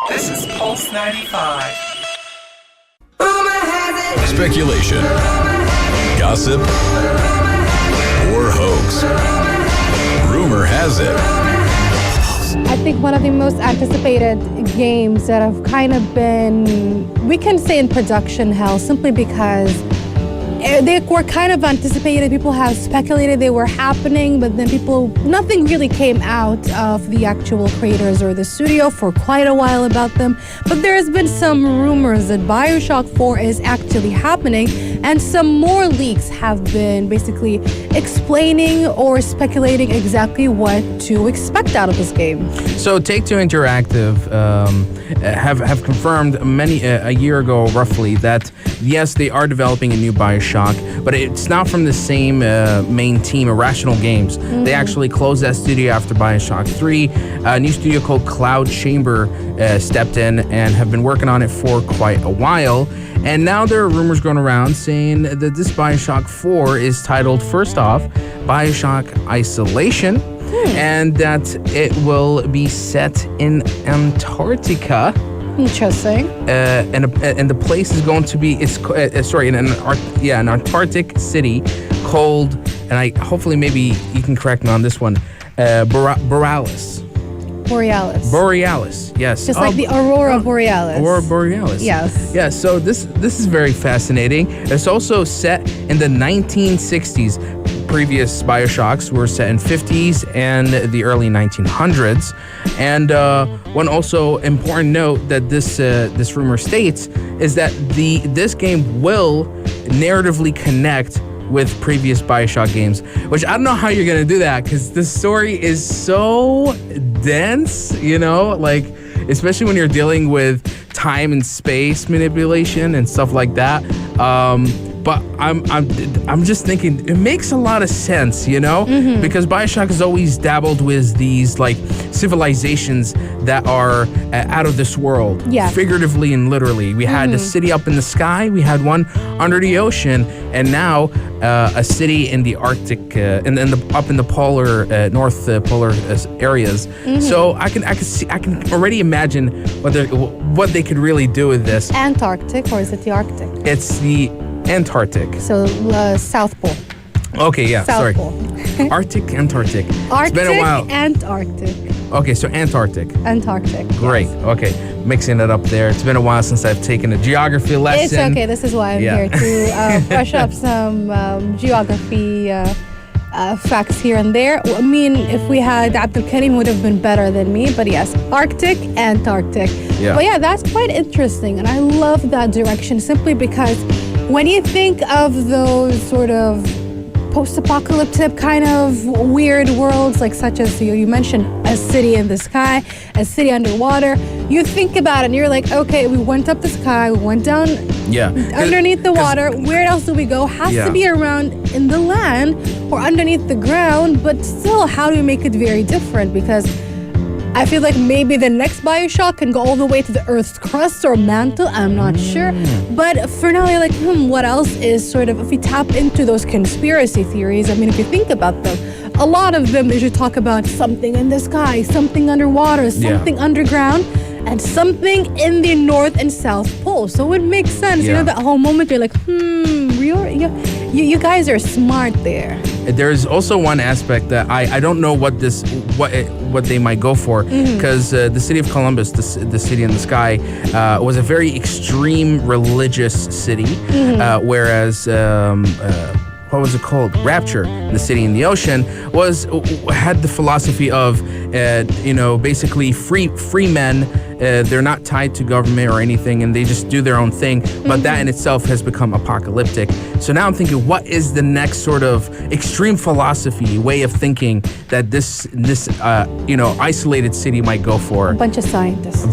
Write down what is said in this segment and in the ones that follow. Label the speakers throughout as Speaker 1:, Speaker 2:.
Speaker 1: This is Pulse95.
Speaker 2: Speculation, gossip, or hoax. Rumor has it.
Speaker 3: I think one of the most anticipated games that have kind of been, we can say, in production hell, simply because they were kind of anticipated. People have speculated they were happening, but then nothing really came out of the actual creators or the studio for quite a while about them. But there has been some rumors that Bioshock 4 is actually happening, and some more leaks have been basically explaining or speculating exactly what to expect out of this game.
Speaker 4: So Take-Two Interactive have confirmed a year ago roughly that yes, they are developing a new Bioshock, but it's not from the same main team, Irrational Games. Mm-hmm. They actually closed that studio after Bioshock 3. A new studio called Cloud Chamber stepped in and have been working on it for quite a while. And now there are rumors going around saying that this Bioshock 4 is titled, first off, Bioshock Isolation, and that it will be set in Antarctica.
Speaker 3: Interesting.
Speaker 4: And the place is going to be an Antarctic city called, and hopefully maybe you can correct me on this one, borealis. Borealis, yes.
Speaker 3: Just like the Aurora Borealis.
Speaker 4: Aurora Borealis.
Speaker 3: Yes.
Speaker 4: Yeah, so this is very fascinating. It's also set in the 1960s. Previous Bioshocks were set in 50s and the early 1900s. And one also important note that this rumor states is that this game will narratively connect with previous Bioshock games, which I don't know how you're gonna do that because the story is so dense, like especially when you're dealing with time and space manipulation and stuff like that. But I'm just thinking it makes a lot of sense,
Speaker 3: Mm-hmm.
Speaker 4: because Bioshock has always dabbled with these like civilizations that are out of this world, figuratively and literally. We had a city up in the sky, we had one under the ocean, and now a city in the Arctic, up in the polar North Polar areas.
Speaker 3: Mm-hmm.
Speaker 4: So I can already imagine what they could really do with this.
Speaker 3: Antarctic, or is it the Arctic?
Speaker 4: It's the Antarctic.
Speaker 3: So South Pole.
Speaker 4: Okay, yeah,
Speaker 3: South
Speaker 4: sorry.
Speaker 3: Pole.
Speaker 4: Arctic, Antarctic.
Speaker 3: Arctic,
Speaker 4: it's been a while.
Speaker 3: Antarctic.
Speaker 4: Okay, so Antarctic.
Speaker 3: Antarctic.
Speaker 4: Great.
Speaker 3: Yes.
Speaker 4: Okay, mixing it up there. It's been a while since I've taken a geography lesson.
Speaker 3: It's okay. This is why I'm here to brush up some geography facts here and there. I mean, if we had Abdul Karim, would have been better than me. But yes, Arctic, Antarctic.
Speaker 4: Yeah.
Speaker 3: But yeah, that's quite interesting, and I love that direction simply because when you think of those sort of post-apocalyptic kind of weird worlds, like such as you mentioned, a city in the sky, a city underwater, you think about it and you're like, okay, we went up the sky, we went down underneath the water. Where else do we go? Has to be around in the land or underneath the ground, but still, how do we make it very different? Because I feel like maybe the next Bioshock can go all the way to the Earth's crust or mantle. I'm not sure. But for now, you're like, what else is sort of, if we tap into those conspiracy theories, I mean, if you think about them, a lot of them is you talk about something in the sky, something underwater, something underground, and something in the North and South Pole. So it makes sense. That whole moment you're like, you guys are smart there.
Speaker 4: There's also one aspect that I don't know what they might go for, because the city of Columbus, the city in the sky, was a very extreme religious city, whereas what was it called? Rapture, the city in the ocean, had the philosophy of basically free men. They're not tied to government or anything, and they just do their own thing. But that in itself has become apocalyptic. So now I'm thinking, what is the next sort of extreme philosophy, way of thinking that this isolated city might go for?
Speaker 3: A bunch of scientists.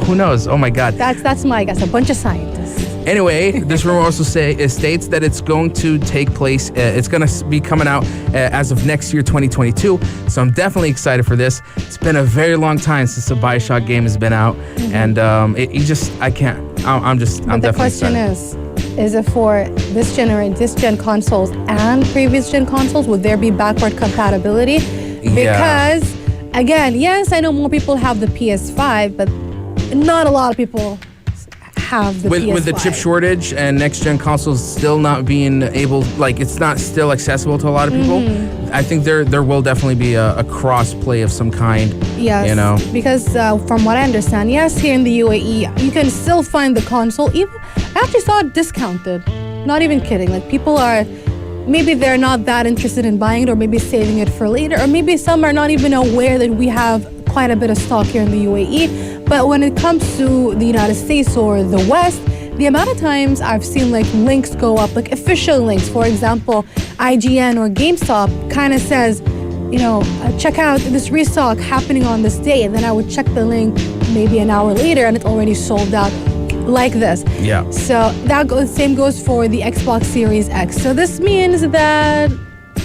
Speaker 4: Who knows? Oh my God.
Speaker 3: That's my guess. A bunch of scientists.
Speaker 4: Anyway, this rumor also states that it's going to take place, it's going to be coming out as of next year, 2022. So I'm definitely excited for this. It's been a very long time since a Bioshock game has been out. And I'm definitely excited.
Speaker 3: The question is it for this gen consoles and previous gen consoles? Would there be backward compatibility? Because, again, yes, I know more people have the PS5, but not a lot of people have the PS5.
Speaker 4: With the chip shortage and next gen consoles still not being able, like it's not still accessible to a lot of people. I think there will definitely be a cross play of some kind.
Speaker 3: Yes,
Speaker 4: you know,
Speaker 3: because from what I understand, yes, here in the UAE, you can still find the console. Even I actually saw it discounted. Not even kidding. Like people are, maybe they're not that interested in buying it, or maybe saving it for later, or maybe some are not even aware that we have quite a bit of stock here in the UAE. But when it comes to the United States or the West, the amount of times I've seen like links go up, like official links, for example, IGN or GameStop kind of says, you know, check out this restock happening on this day. And then I would check the link maybe an hour later and it's already sold out, like this.
Speaker 4: Yeah.
Speaker 3: So same goes for the Xbox Series X. So this means that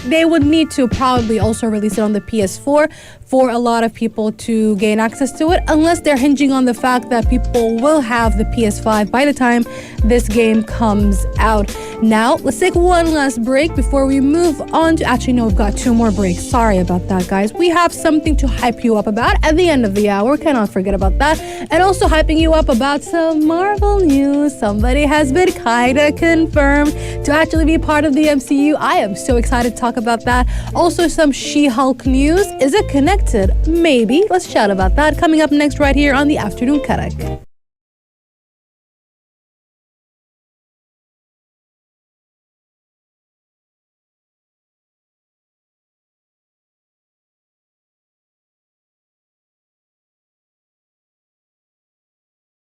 Speaker 3: they would need to probably also release it on the PS4 for a lot of people to gain access to it, unless they're hinging on the fact that people will have the PS5 by the time this game comes out. Now, let's take one last break before we move on to... Actually, no, we've got two more breaks. Sorry about that, guys. We have something to hype you up about at the end of the hour. Cannot forget about that. And also hyping you up about some Marvel news. Somebody has been kinda confirmed to actually be part of the MCU. I am so excited to talk about that. Also, some She-Hulk news. Is it connected? Maybe. Let's chat about that coming up next right here on the Afternoon Karak.